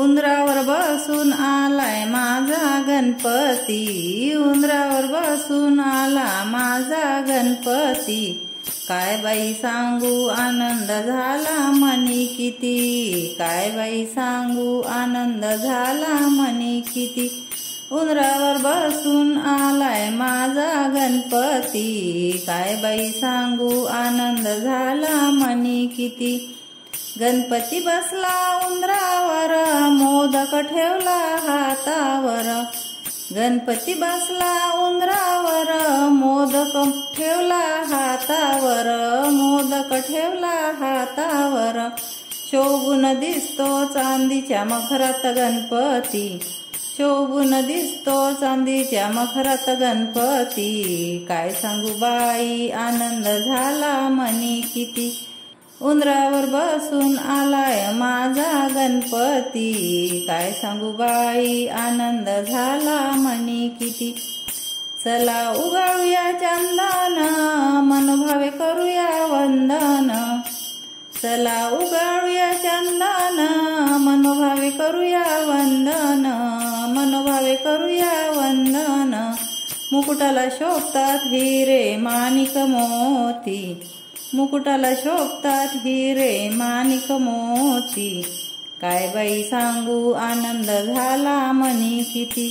उंदरावर बसून आलाय माझा गणपती, उंदरावर बसून आला माझा गणपती। काय बाई सांगू आनंद झाला मनी किती, काय बाई सांगू आनंद झाला मनी किती। उंदरावर बसून आलाय माझा गणपती, काय बाई सांगू आनंद झाला मनी किती। गणपती बसला उंदरावर मोदक ठेवला हातावर, गणपती बसला उंदरावर मोदक ठेवला हातावर, मोदक ठेवला हातावर। शोभून दिसतो चांदीच्या मखरात गणपती, शोभून दिसतो चांदीच्या मखरात गणपती। काय सांगू बाई आनंद झाला मनी किती, उंदरावर बसून आलाय माझा गणपती। काय सांगू बाई आनंद झाला मनी किती। चला उगाळूया चंदन मनोभावे करूया वंदन, चला उगाळूया चंदन मनोभावे करूया वंदन, मनोभावे करूया वंदन। मुकुटाला शोभतात हिरे माणिक मोती, मुकुटाला शोभतात हिरे माणिक मोती। काय बाई सांगू आनंद झाला मनी किती,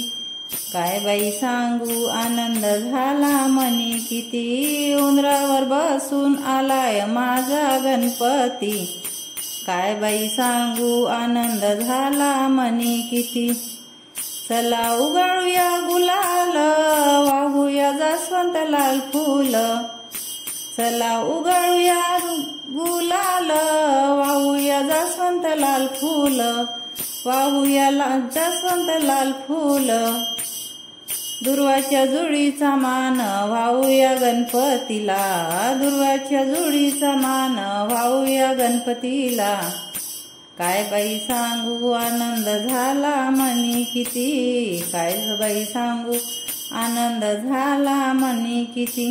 काय बाई सांगू आनंद झाला मनी किती। उंदरावर बसून आलाय माझा गणपती, काय बाई सांगू आनंद झाला मनी किती। चला उगाळूया गुलाल वाहूया जास्वंत लाल फूल, चला उगाळूया गुलाल वाहूया जास्वंत लाल फूल, वाहूया जास्वंत लाल फूल। दुर्वाच्या जुळीचा मान वाहूया गणपतीला, दुर्वाच्या जुळीचा मान वाहूया गणपतीला। काय बाई सांगू आनंद झाला मनी किती, काय बाई सांगू आनंद झाला मनी किती।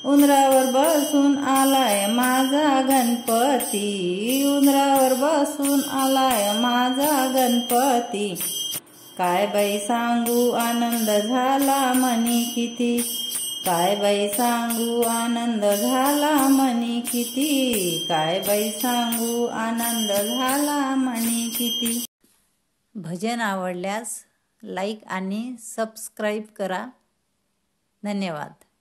उंदरावर बसून आलाय माझा गणपती, उंदरावर बसून आलाय माझा गणपती। काय बाई सांगू आनंद झाला मनी किती, काय बाई सांगू आनंद झाला मनी किती, काय बाई सांगू आनंद झाला मनी किती। भजन आवडल्यास लाईक आणि सबस्क्राईब करा। धन्यवाद।